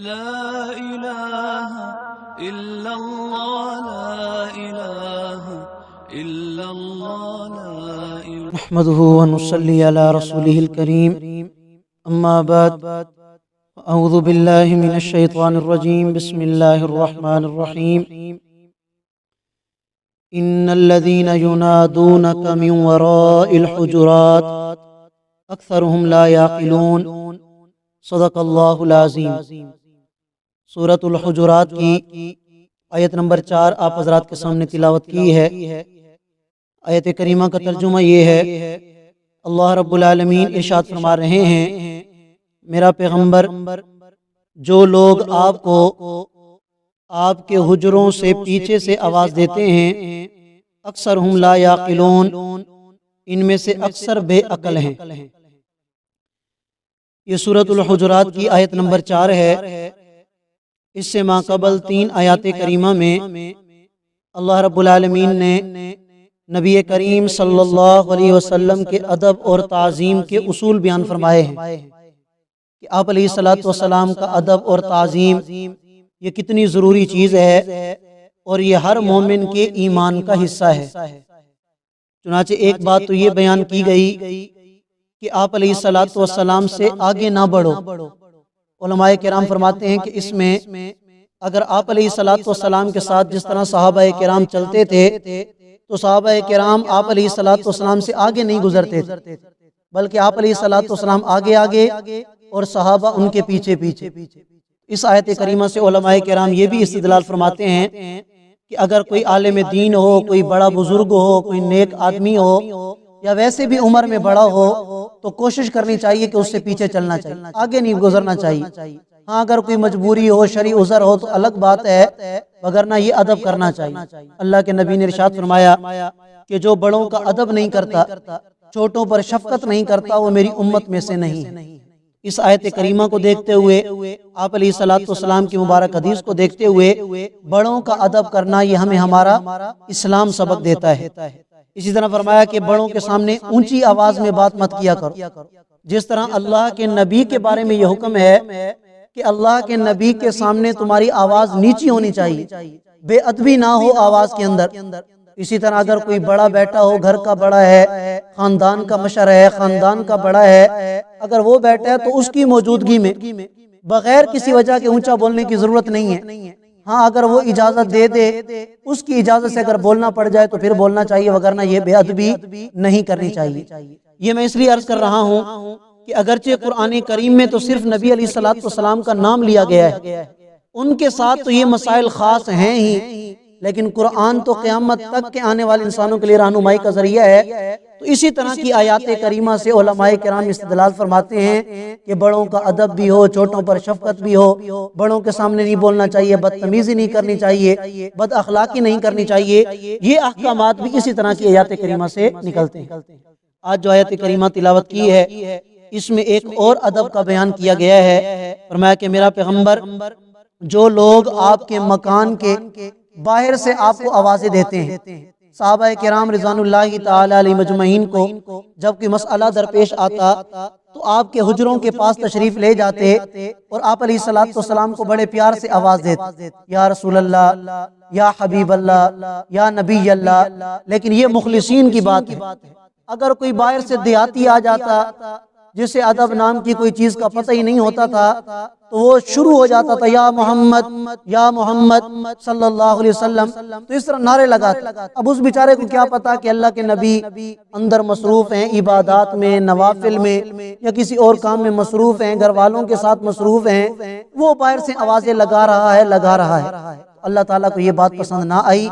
لا إله إلا الله لا إله إلا الله لا إله نحمده ونصلي على رسوله الكريم أما بعد أعوذ بالله من الشيطان الرجيم بسم الله الرحمن الرحيم إن الذين ينادونك من وراء الحجرات أكثرهم لا يعقلون صدق اللہ العظیم۔ سورۃ الحجرات کی آیت نمبر 4 آپ حضرات کے سامنے تلاوت کی ہے۔ آیت کریمہ کا ترجمہ یہ ہے، اللہ رب العالمین ارشاد فرما رہے ہیں، میرا پیغمبر، جو لوگ آپ کو آپ کے حجروں سے پیچھے سے آواز دیتے ہیں، اکثرہم لا یعقلون، ان میں سے اکثر بے عقل ہیں۔ یہ سورۃ الحجرات کی آیت نمبر 4 ہے۔ اس سے ماں قبل 3 آیات کریمہ میں اللہ رب العالمین نے نبی کریم صلی اللہ علیہ وسلم کے ادب اور تعظیم کے اصول بیان فرمائے ہیں کہ آپ علیہ الصلوۃ والسلام کا ادب اور تعظیم یہ کتنی ضروری چیز ہے اور یہ ہر مومن کے ایمان کا حصہ ہے۔ چنانچہ ایک بات تو یہ بیان کی گئی کہ آپ علیہ الصلوۃ والسلام سے آگے نہ بڑھو۔ علماء کرام فرماتے ہیں کہ اس میں اگر آپ علیہ الصلوۃ والسلام کے ساتھ جس طرح صحابہ کرام چلتے تھے تو صحابہ کرام آپ علیہ الصلوۃ والسلام سے آگے نہیں گزرتے تھے، بلکہ آپ علیہ الصلوۃ والسلام آگے آگے اور صحابہ ان کے پیچھے پیچھے۔ اس آیت کریمہ سے علماء کرام یہ بھی استدلال فرماتے ہیں کہ اگر کوئی عالم دین ہو، کوئی بڑا بزرگ ہو، کوئی نیک آدمی ہو، یا ویسے بھی عمر میں بڑا ہو تو کوشش کرنی چاہیے کہ اس سے پیچھے چلنا چاہیے، آگے نہیں گزرنا چاہیے۔ ہاں اگر کوئی مجبوری ہو، شرعی عذر ہو تو الگ بات ہے، وگرنہ یہ ادب کرنا چاہیے۔ اللہ کے نبی نے ارشاد فرمایا کہ جو بڑوں کا ادب نہیں کرتا، چھوٹوں پر شفقت نہیں کرتا، وہ میری امت میں سے نہیں ہے۔ اس آیت کریمہ کو دیکھتے ہوئے، آپ علیہ الصلوۃ والسلام کی مبارک حدیث کو دیکھتے ہوئے، بڑوں کا ادب کرنا یہ ہمیں ہمارا اسلام سبق دیتا ہے۔ اسی طرح فرمایا کہ بڑوں کے سامنے اونچی آواز میں بات مت کیا کرو۔ جس طرح اللہ کے نبی کے بارے میں یہ حکم ہے کہ اللہ کے نبی کے سامنے تمہاری آواز نیچی ہونی چاہیے، بے ادبی نہ ہو آواز کے اندر۔ اسی طرح اگر کوئی بڑا بیٹا ہو، گھر کا بڑا ہے، خاندان کا مشر ہے، خاندان کا بڑا ہے، اگر وہ بیٹھا ہے تو اس کی موجودگی میں بغیر کسی وجہ کے اونچا بولنے کی ضرورت نہیں ہے۔ ہاں اگر وہ اجازت دے دے، اس کی اجازت سے اگر بولنا پڑ جائے تو پھر بولنا چاہیے، وگرنہ یہ بے ادبی نہیں کرنی چاہیے۔ یہ میں اس لیے عرض کر رہا ہوں کہ اگرچہ قرآن کریم میں تو صرف نبی علیہ الصلوۃ والسلام کا نام لیا گیا ہے، ان کے ساتھ تو یہ مسائل خاص ہیں ہی، لیکن قرآن تو قیامت تک کے آنے والے انسانوں کے لیے رہنمائی کا ذریعہ ہے۔ تو اسی طرح کی آیات کریمہ سے علماء کرام استدلال فرماتے ہیں کہ بڑوں کا ادب بھی ہو، چھوٹوں پر شفقت بھی ہو، بڑوں کے سامنے نہیں بولنا چاہیے، بدتمیزی نہیں کرنی چاہیے، بد اخلاقی نہیں کرنی چاہیے۔ یہ احکامات بھی اسی طرح کی آیات کریمہ سے نکلتے ہیں۔ آج جو آیت کریمہ تلاوت کی ہے، اس میں ایک اور ادب کا بیان کیا گیا ہے۔ فرمایا کہ میرا پیغمبر، جو لوگ آپ کے مکان کے باہر سے آپ کو آوازیں دیتے ہیں، صحابہ کرام رضوان اللہ تعالی علیہ مجمعین کو جب کوئی مسئلہ درپیش آتا تو آپ کے حجروں کے پاس تشریف لے جاتے اور آپ علیہ الصلوۃ والسلام کو بڑے پیار سے آواز دیتے، یا رسول اللہ، یا حبیب اللہ، یا نبی اللہ۔ لیکن یہ مخلصین کی بات ہے۔ اگر کوئی باہر سے دیہاتی آ جاتا جسے ادب نام کی کوئی چیز کا پتہ ہی نہیں ہوتا تھا تو وہ شروع ہو جاتا تھا، یا محمد، یا محمد صلی اللہ علیہ وسلم، تو اس طرح نعرے لگاتا۔ اب اس بیچارے کو کیا پتا کہ اللہ کے نبی اندر مصروف ہیں، عبادات میں، نوافل میں، یا کسی اور کام میں مصروف ہیں، گھر والوں کے ساتھ مصروف ہیں، وہ باہر سے آوازیں لگا رہا ہے۔ اللہ تعالیٰ کو یہ بات پسند نہ آئی۔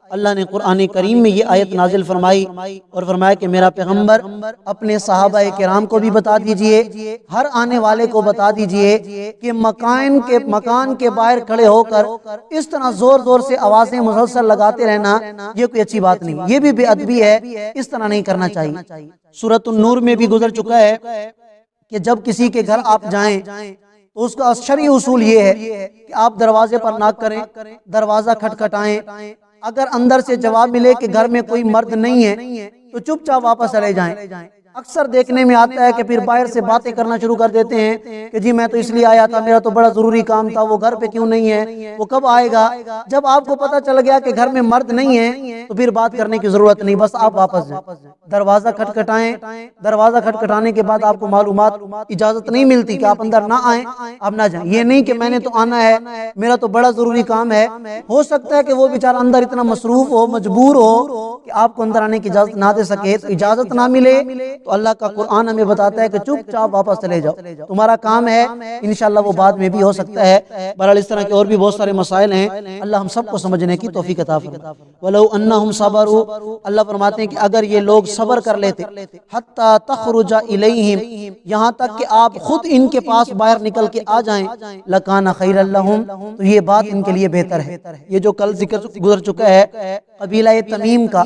اللہ نے قرآن کریم میں یہ آیت نازل فرمائی اور فرمایا کہ میرا پیغمبر، اپنے صحابہ کرام کو بھی بتا دیجئے، ہر آنے والے کو بتا دیجئے کہ مکان کے باہر کھڑے ہو کر اس طرح زور زور سے آوازیں مسلسل لگاتے رہنا یہ کوئی اچھی بات نہیں، یہ بھی بے ادبی ہے، اس طرح نہیں کرنا چاہیے۔ سورۃ النور میں بھی گزر چکا ہے کہ جب کسی کے گھر آپ جائیں تو اس کا شرعی اصول یہ ہے کہ آپ دروازے پر ناک کریں، دروازہ کھٹکھٹائیں، اگر اندر سے جواب ملے کہ گھر میں کوئی مرد نہیں ہے تو چپ چاپ واپس چلے جائیں۔ اکثر دیکھنے میں آتا ہے کہ پھر باہر سے باتیں کرنا شروع کر دیتے ہیں کہ جی میں تو اس لیے آیا تھا، میرا تو بڑا ضروری کام تھا، وہ گھر پہ کیوں نہیں ہے، وہ کب آئے گا۔ جب آپ کو پتہ چل گیا کہ گھر میں مرد نہیں ہے تو پھر بات کرنے کی ضرورت نہیں، بس آپ واپس جائیں، دروازہ کھٹکھٹائیں، دروازہ کھٹکھٹانے کے بعد آپ کو معلومات اجازت نہیں ملتی کہ آپ اندر نہ آئیں، آپ نہ جائیں۔ یہ نہیں کہ میں نے تو آنا ہے، میرا تو بڑا ضروری کام ہے۔ ہو سکتا ہے کہ وہ بیچارہ اندر اتنا مصروف ہو، مجبور ہو کہ آپ کو اندر آنے کی اجازت نہ دے سکے، تو اجازت نہ ملے تو اللہ کا قرآن ہمیں بتاتا ہے کہ چپ چاپ واپس چلے جاؤ، تمہارا کام ہے، انشاءاللہ وہ بعد میں بھی ہو سکتا ہے۔ بہرحال اس طرح کے اور بھی بہت سارے مسائل ہیں، اللہ ہم سب کو سمجھنے کی توفیق عطا فرمائے۔ وَلَوْ أَنَّهُمْ صَبَرُوا، اللہ فرماتے ہیں کہ اگر یہ لوگ صبر کر لیتے، حَتَّى تَخْرُجَ إِلَيْهِمْ، یہاں تک کہ آپ خود ان کے پاس باہر نکل کے آ جائیں، لَكَانَ خَيْرًا لَهُمْ، تو یہ بات ان کے لیے بہتر ہے۔ یہ جو کل ذکر گزر چکا ہے قبیلہ تمیم کا،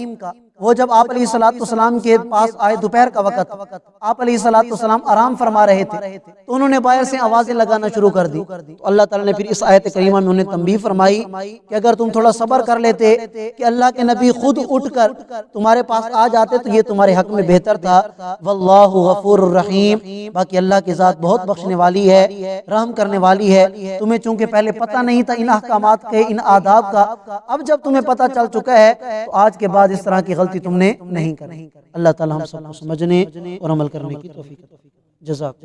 وہ جب آپ علیہ السلام کے پاس آئے دوپہر کا وقت، آپ علیہ السلام آرام فرما رہے تھے تو انہوں نے باہر سے آوازیں لگانا شروع کر دی، تو اللہ تعالیٰ نے پھر اس آیت کریمہ میں انہیں تنبیہ فرمائی کہ اگر تم تھوڑا صبر کر لیتے کہ اللہ کے نبی خود اٹھ کر تمہارے پاس آ جاتے تو یہ تمہارے حق میں بہتر تھا۔ واللہ غفور الرحیم، باقی اللہ کی ذات بہت بخشنے والی ہے، رحم کرنے والی ہے۔ تمہیں چونکہ پہلے پتہ نہیں تھا ان احکامات کے، ان آداب کا، اب جب تمہیں پتہ چل چکا ہے تو آج کے بعد اس طرح کی غلطی تم نے نہیں کرنی۔ اللہ تعالی ہم سب کو سمجھنے اور عمل کرنے کی توفیق عطا فرمائے۔ جزاک